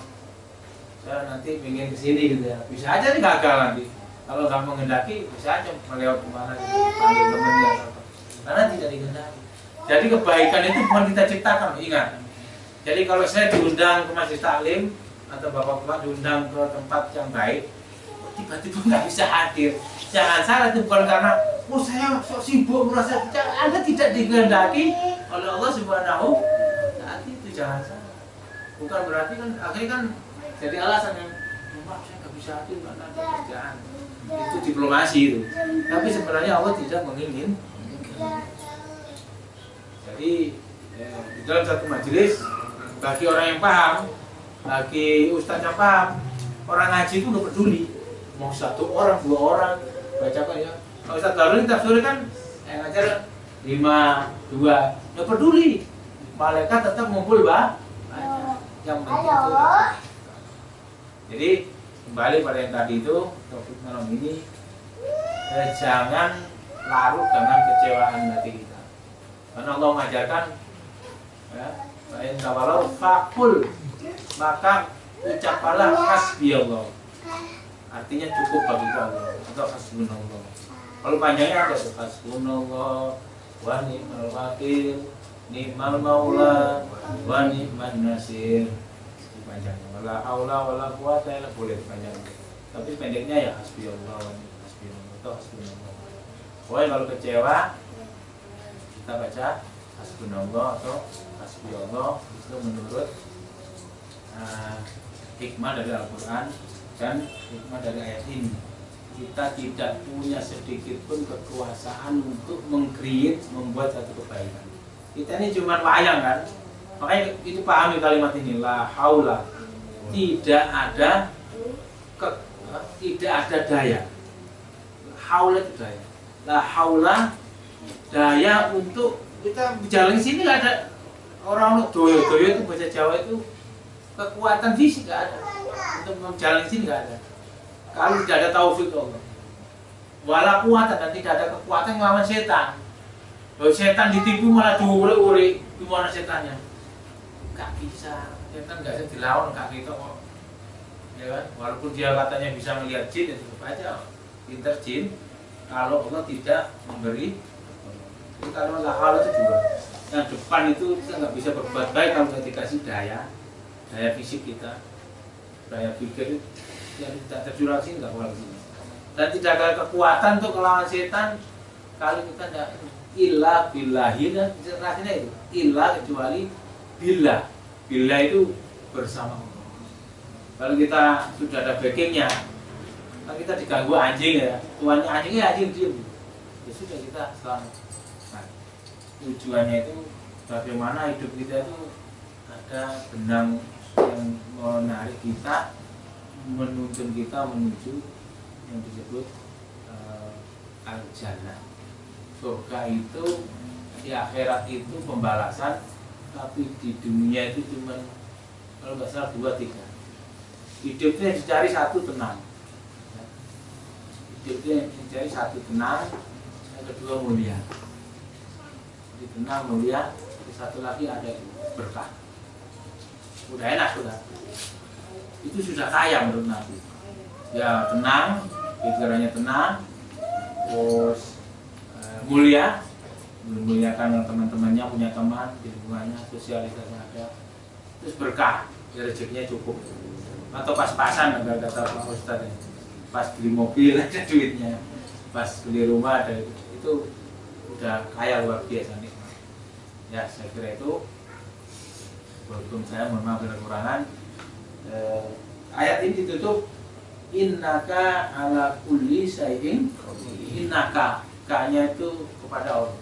Saya nanti ingin kesini gitu ya. Bisa aja nih gagal nanti. Kalau nggak menghendaki bisa aja melewat kemana gitu. Panggil temennya atau apa. Karena tidak dihendaki. Jadi kebaikan itu bukan kita ciptakan, ingat. Jadi kalau saya diundang ke majelis taklim atau bapak-bapak diundang ke tempat yang baik, tiba-tiba nggak bisa hadir. Jangan salah, itu bukan karena saya sok sibuk merasa Anda tidak dikehendaki oleh Allah Subhanahu. Saat itu jangan salah. Bukan berarti kan akhirnya kan jadi alasan yang Pak saya nggak bisa hadir karena ada kerjaan. Itu diplomasi itu. Tapi sebenarnya Allah tidak menginginkan. Jadi di dalam satu majelis bagi orang yang paham, bagi ustaz yang paham, orang ngaji itu udah peduli. Mau 1 orang, 2 orang bacakan ya. Kalau ustaz baru kita sore kan ngajar 5, 2, udah peduli. Malaikat tetap ngumpul yang penting itu. Jadi kembali pada yang tadi itu topik malam ini, jangan larut dengan kecewaan hati kita. Karena Allah mengajarkan ya, lain kawalau fakul, maka ucapkanlah hasbiyallah. Artinya cukup bagi Allah atau hasbunallah. Kalau panjangnya ada hasbunallah wa ni'mal wakil, ni'mal maula wa ni'man nasir. Panjangnya wala haula wala quwata illa boleh panjangnya. Tapi pendeknya ya hasbiyallah wa ni'mal hasbunallah atau hasbunallah. Pokoknya kalau kecewa kita baca hasbunallah atau hasbiyallah itu menurut hikmah dari Al-Quran dan hikmah dari ayat ini. Kita tidak punya sedikit pun kekuasaan untuk meng-create, membuat satu kebaikan. Kita ini cuma wayang kan. Makanya itu pahami kalimat ini, la haula. Tidak ada daya. Haula itu daya. La haula daya untuk kita berjalan di sini nggak ada. Orang doyo itu bahasa Jawa itu kekuatan fisik nggak ada untuk berjalan di sini nggak ada. Kalau tidak ada taufik Allah, wala kuatan dan tidak ada kekuatan melawan setan. Kalau setan ditipu malah diure-ure, gimana setannya? Nggak bisa, setan nggak bisa dilawan kaki itu kok. Ya kan? Walaupun dia katanya bisa melihat jin, itu aja pinter jin. Kalau Allah tidak memberi, jadi kalau la haula itu juga yang depan itu kita nggak bisa berbuat baik kalau nggak dikasih daya fisik kita, daya pikir yang tidak terjurasi nggak boleh sini. Dan tidak ada kekuatan untuk melawan setan kalau kita tidak illa billahi, dan artinya itu illa kecuali billah. Billah itu bersama. Kalau kita sudah ada backingnya, kalau kita diganggu anjing ya, tuannya anjingnya anjing diam, ya sudah kita selamat. Nah, tujuannya itu bagaimana hidup kita itu ada benang yang menarik kita, menuntun kita menuju yang disebut al-jannah. Surga itu di akhirat itu pembalasan, tapi di dunia itu cuma kalau nggak salah 2-3. Hidupnya dicari satu tenang, hidupnya dicari satu tenang, yang kedua mulia. Jadi tenang, mulia, satu lagi ada berkah. Udah enak sudah. Itu sudah kaya menurut Nabi. Ya tenang, pikirannya tenang, terus mulia, memuliakan teman-temannya, punya teman di lingkungannya, sosialisasi ada, terus berkah, ya rezekinya cukup. Atau pas-pasan agar kata Pak Ustadz ya. Pas beli mobil ada duitnya, pas beli rumah ada itu udah kaya luar biasa nih. Ya saya kira itu. Walaupun saya mohon maaf bila kekurangan. Ayat ini ditutup innaka ala kulli syai'in innaka, kanya itu kepada Allah.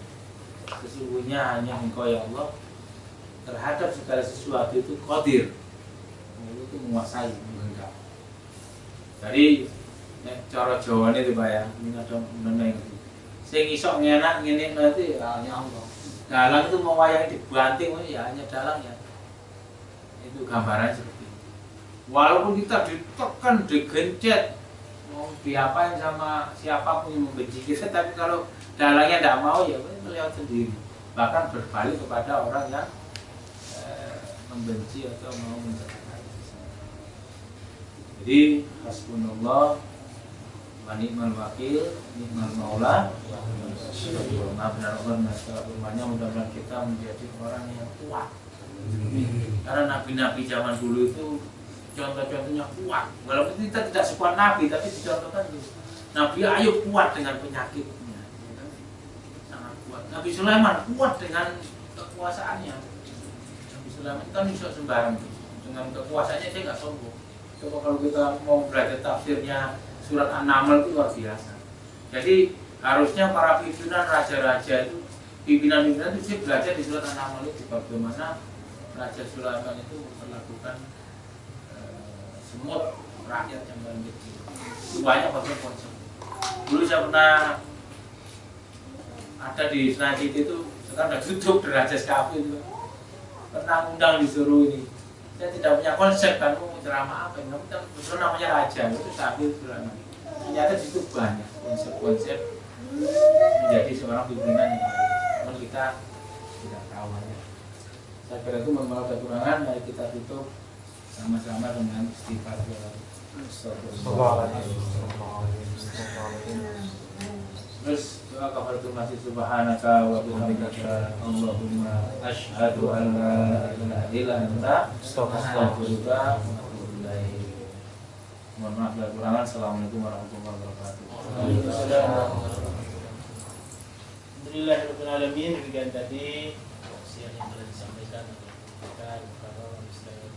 Sesungguhnya hanya Engkau ya Allah terhadap segala sesuatu itu qadir. Itu menguasai, menghendak. Jadi cara Jawa ini Pak ya, ini ada meneng. Sing iso ngenak ngene nanti hanya Allah. Dalang itu mau wayang dibanting ya hanya dalang ya. Itu gambaran seperti itu. Walaupun kita ditekan, digencet, mau diapain sama siapapun yang membenci kita, tapi kalau dalangnya tidak mau ya melihat sendiri. Bahkan berbalik kepada orang yang membenci atau mau mencelakakan. Jadi hasbunallah wa ni'mal wakil, ni'mal maula. Maaf benar firman-Nya, mudah-mudahan kita menjadi orang yang kuat. Karena nabi-nabi zaman dulu itu contoh-contohnya kuat. Walaupun kita tidak sekuat nabi, tapi dicontohkan itu. Nabi Ayub kuat dengan penyakitnya, sangat kuat. Nabi Sulaiman kuat dengan kekuasaannya. Nabi Sulaiman kan bisa sembarang dengan kekuasaannya, dia nggak sombong. Coba kalau kita mau belajar tafsirnya surat An-Naml itu luar biasa. Jadi harusnya para pimpinan raja-raja itu, pimpinan-pimpinan itu belajar di surat An-Naml itu bagaimana Raja Sulaiman itu melakukan semut rakyat yang paling kecil. Itu banyak bagian konsep. Dulu saya pernah ada di Senayan City itu, sekarang sudah tutup Derajat Cafe itu. Pernah undang disuruh ini. Saya tidak punya konsep kan, mau ceramah apa? Itu namanya raja, itu sambil Sulaiman. Ternyata di situ banyak konsep-konsep menjadi seorang pimpinan yang baik. Namun kita tidak tahu aja. Saya kira itu membawa kekurangan, mari kita tutup sama-sama dengan istighfar. Terus doa kafaratul masjid subhanaka wa bihamdika Allahumma asyhadu an la ilaha illa anta astaghfiruka wa atubu ilaik. Mohon maaf bila kekurangan. Assalamualaikum warahmatullahi wabarakatuh. Alhamdulillahirabbil alamin. Demikian tadi yang telah disampaikan oleh kita kepada Ustaz.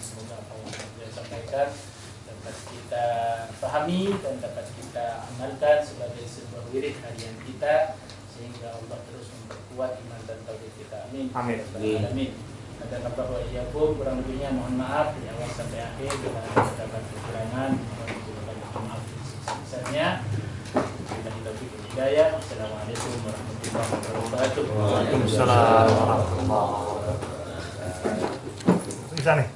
Semoga apa yang sudah disampaikan dapat kita pahami dan dapat kita amalkan sebagai sebuah wirid harian kita, sehingga Allah terus memperkuat iman dan tauhid kita. Amin. Amin. Amin. Ada apa wa iyyakum, kurang lebihnya mohon maaf dari awal sampai akhir bila terdapat kekurangan, mohon maaf sebesar-besarnya. Assalamualaikum warahmatullahi wabarakatuh. Waalaikumsalam warahmatullahi wabarakatuh. Bisa nih.